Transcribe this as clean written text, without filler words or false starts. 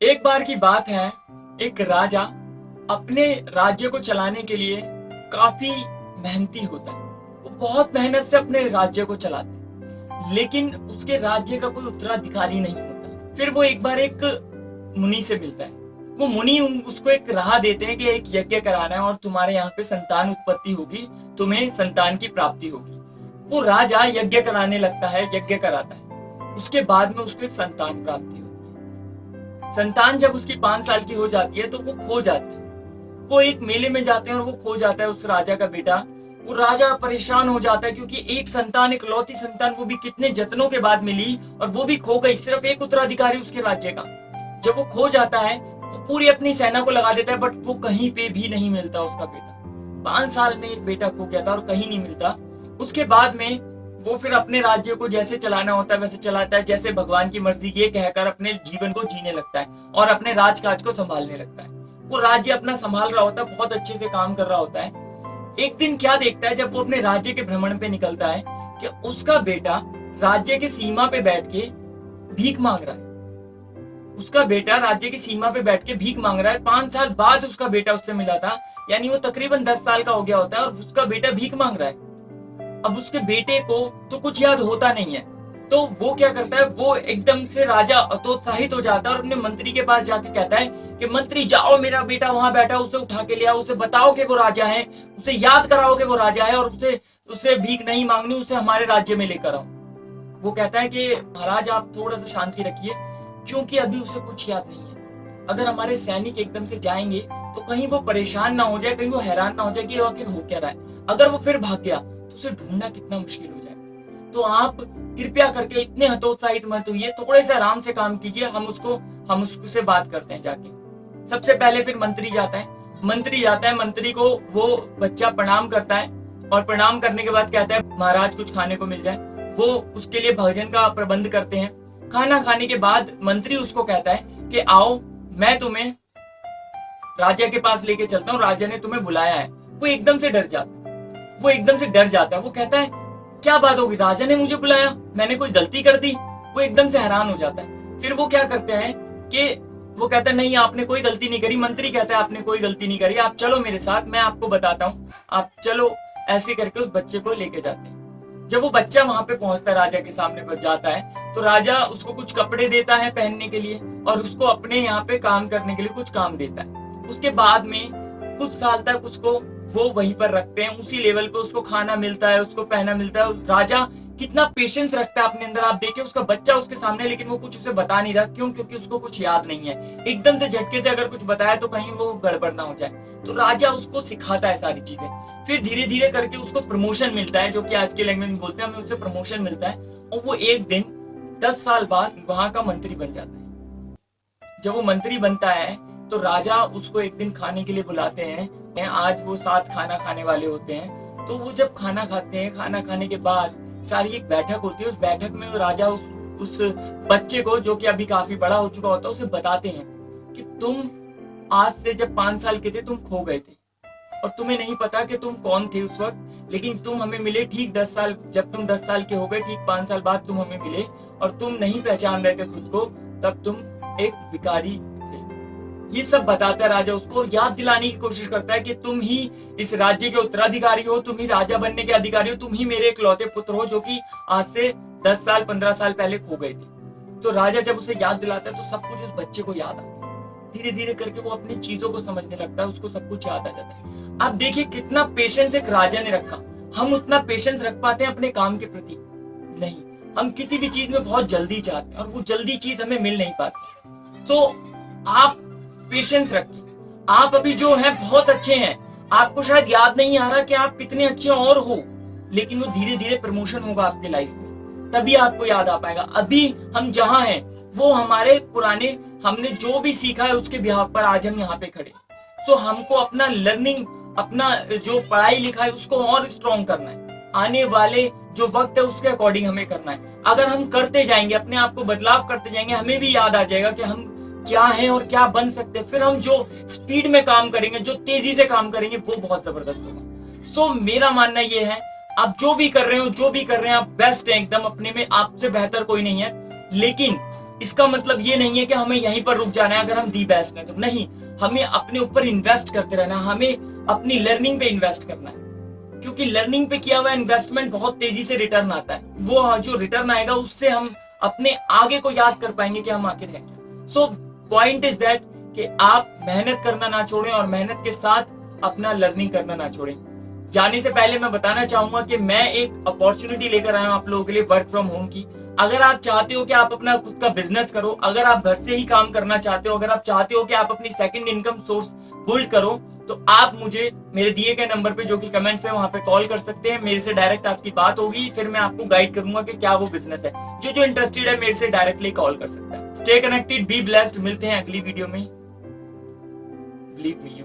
एक बार की बात है, एक राजा अपने राज्य को चलाने के लिए काफी मेहनती होता है। वो बहुत मेहनत से अपने राज्य को चलाता है, लेकिन उसके राज्य का कोई उत्तराधिकारी नहीं होता। फिर वो एक बार एक मुनि से मिलता है। वो मुनि उसको एक राह देते हैं कि एक यज्ञ कराना है और तुम्हारे यहाँ पे संतान उत्पत्ति होगी, तुम्हें संतान की प्राप्ति होगी। वो राजा यज्ञ कराने लगता है, यज्ञ कराता है। उसके बाद में उसको एक संतान प्राप्ति होती है। संतान जब उसकी 5 साल की हो जाती है तो वो खो जाती है। वो एक मेले में जाते हैं और वो खो जाता है उस राजा का बेटा। वो राजा परेशान हो जाता है क्योंकि एक संतान, एक लौती संतान, वो भी कितने जतनों के बाद मिली और वो भी खो गई। सिर्फ एक उत्तराधिकारी उसके राज्य का। जब वो खो जाता है तो पूरी अपनी सेना को लगा देता है, बट वो कहीं पे भी नहीं मिलता उसका बेटा। 5 साल में एक बेटा खो गया था और कहीं नहीं मिलता। उसके बाद में वो फिर अपने राज्य को जैसे चलाना होता है वैसे चलाता है, जैसे भगवान की मर्जी, ये कहकर अपने जीवन को जीने लगता है और अपने राजकाज को संभालने लगता है। वो राज्य अपना संभाल रहा होता है, बहुत अच्छे से काम कर रहा होता है। एक दिन क्या देखता है, जब वो अपने राज्य के भ्रमण पे निकलता है कि उसका बेटा राज्य की सीमा पे बैठ के भीख मांग रहा है। उसका बेटा राज्य की सीमा पे बैठ के भीख मांग रहा है। 5 साल बाद उसका बेटा उससे मिला था, यानी वो तकरीबन 10 साल का हो गया होता है और उसका बेटा भीख मांग रहा है। अब उसके बेटे को तो कुछ याद होता नहीं है, तो वो क्या करता है, वो एकदम से राजा हतोत्साहित हो जाता है और अपने मंत्री के पास जाके कहता है कि मंत्री जाओ, मेरा बेटा वहां बैठा, उसे उठा के ले आओ, उसे बताओ कि वो राजा है, उसे याद कराओ कि वो राजा है और उसे उसे भीख नहीं मांगनी, उसे हमारे राज्य में लेकर आओ। वो कहता है कि महाराज आप थोड़ा सा शांति रखिए, क्योंकि अभी उसे कुछ याद नहीं है। अगर हमारे सैनिक एकदम से जाएंगे तो कहीं वो परेशान ना हो जाए, कहीं वो हैरान ना हो जाए कि आखिर हो क्या रहा है। अगर वो फिर भाग गया तो उसे ढूंढना कितना मुश्किल हो जाएगा। तो आप कृपया करके इतने हतोत्साहित मत होइए, थोड़े से आराम से काम कीजिए, हम उससे बात करते हैं जाके। सबसे पहले फिर मंत्री जाता है। मंत्री को वो बच्चा प्रणाम करता है और प्रणाम करने के बाद कहता है महाराज कुछ खाने को मिल जाए। वो उसके लिए भोजन का प्रबंध करते हैं। खाना खाने के बाद मंत्री उसको कहता है कि आओ, मैं तुम्हें राजा के पास लेके चलता हूँ, राजा ने तुम्हें बुलाया है। वो एकदम से डर जाता है। वो कहता है क्या बात होगी, राजा ने मुझे बुलाया, मैंने कोई गलती कर दी? वो एकदम से हैरान हो जाता है। फिर वो क्या करते हैं कि वो कहता है नहीं, आपने कोई गलती नहीं करी। मंत्री कहता है आपने कोई गलती नहीं करी, आप चलो मेरे साथ, मैं आपको बताता हूँ, आप चलो। ऐसे करके उस बच्चे को लेके जाते हैं। जब वो बच्चा वहां पे पहुंचता है, राजा के सामने पर जाता है, तो राजा उसको कुछ कपड़े देता है पहनने के लिए और उसको अपने यहाँ पे काम करने के लिए कुछ काम देता है। उसके बाद में कुछ साल तक उसको वो वहीं पर रखते हैं, उसी लेवल पे उसको खाना मिलता है, उसको पहना मिलता है। राजा कितना पेशेंस रखता है अपने अंदर, आप देखिए, उसका बच्चा उसके सामने, लेकिन वो कुछ उसे बता नहीं रहा। क्यों? क्योंकि उसको कुछ याद नहीं है। एकदम से झटके से अगर कुछ बताया तो कहीं वो गड़बड़ ना हो जाए। तो राजा उसको सिखाता है सारी चीजें। फिर धीरे धीरे करके उसको प्रमोशन मिलता है, जो कि आज के लैंग्वेज में बोलते हैं, हमें उससे प्रमोशन मिलता है और वो एक दिन 10 साल बाद वहां का मंत्री बन जाता है। जब वो मंत्री बनता है तो राजा उसको एक दिन खाने के लिए बुलाते हैं। आज वो साथ खाना खाने वाले होते हैं। तो वो जब खाना खाते हैं, खाना खाने के बाद सारी एक बैठक होती है। उस बैठक में वो राजा उस बच्चे को, जो कि अभी काफी बड़ा हो चुका होता है, उसे बताते हैं कि तुम आज से जब 5 साल के थे तुम खो गए थे और तुम्हें नहीं पता कि तुम कौन थे उस वक्त, लेकिन तुम हमें मिले ठीक 10 साल, जब तुम 10 साल के हो गए, ठीक 5 साल बाद तुम हमें मिले और तुम नहीं पहचान रहे थे खुद को, तब तुम एक भिखारी थे। ये सब बताता है राजा उसको और याद दिलाने की कोशिश करता है कि तुम ही इस राज्य के उत्तराधिकारी हो, तुम ही राजा बनने के अधिकारी हो, तुम ही मेरे इकलौते पुत्र हो जो कि आज से 10 साल 15 साल पहले खो गए थे। तो राजा जब उसे याद दिलाता है तो सब कुछ उस बच्चे को याद आता है। धीरे धीरे करके वो अपनी चीजों को समझने लगता है, उसको सब कुछ याद आ जाता है। आप देखिए कितना पेशेंस एक राजा ने रखा। हम उतना पेशेंस रख पाते हैं अपने काम के प्रति? नहीं। हम किसी भी चीज में बहुत जल्दी चाहते हैं और वो जल्दी चीज हमें मिल नहीं पाती। तो आप पेशेंस रखिए। आप अभी जो है बहुत अच्छे हैं, आपको शायद याद नहीं आ रहा कि आप कितने अच्छे और हो, लेकिन वो धीरे धीरे प्रमोशन होगा आपके लाइफ में, तभी आपको याद आ पाएगा। अभी हम जहां हैं वो हमारे पुराने, हमने जो भी सीखा है उसके बिहाफ पर आज हम यहाँ पे खड़े। तो हमको अपना लर्निंग, अपना जो पढ़ाई लिखाई, उसको और स्ट्रॉन्ग करना है। आने वाले जो वक्त है उसके अकॉर्डिंग हमें करना है। अगर हम करते जाएंगे, अपने आप को बदलाव करते जाएंगे, हमें भी याद आ जाएगा कि हम क्या हैं और क्या बन सकते हैं। फिर हम जो स्पीड में काम करेंगे, जो तेजी से काम करेंगे, वो बहुत जबरदस्त होगा। तो मेरा मानना ये है, आप जो भी कर रहे हो, जो भी कर रहे हैं, आप बेस्ट है एकदम, अपने में आपसे बेहतर कोई नहीं है। लेकिन इसका मतलब ये नहीं है कि हमें यहीं पर रुक जाना है अगर हम दी बेस्ट हैं तो। नहीं, हमें अपने ऊपर इन्वेस्ट करते रहना, हमें अपनी लर्निंग पे इन्वेस्ट करना है, क्योंकि लर्निंग पे किया हुआ इन्वेस्टमेंट बहुत तेजी से रिटर्न आता है। वो जो रिटर्न आएगा उससे हम अपने आगे को याद कर पाएंगे कि हम आखिर है क्या। सो पॉइंट इज दैट कि आप मेहनत करना ना छोड़ें और मेहनत के साथ अपना लर्निंग करना ना छोड़ें। जाने से पहले मैं बताना चाहूंगा कि मैं एक अपॉर्चुनिटी लेकर आया हूं आप लोगों के लिए वर्क फ्रॉम होम की। अगर आप चाहते हो कि आप अपना खुद का बिजनेस करो, अगर आप घर से ही काम करना चाहते हो, अगर आप चाहते हो कि आप अपनी सेकंड इनकम सोर्स बिल्ड करो, तो आप मुझे मेरे दिए गए नंबर पे जो कि कमेंट्स है वहां पे कॉल कर सकते हैं। मेरे से डायरेक्ट आपकी बात होगी, फिर मैं आपको गाइड करूंगा कि क्या वो बिजनेस है। जो इंटरेस्टेड है मेरे से डायरेक्टली कॉल कर सकता है। Stay connected, be blessed. मिलते हैं अगली वीडियो में। Believe me.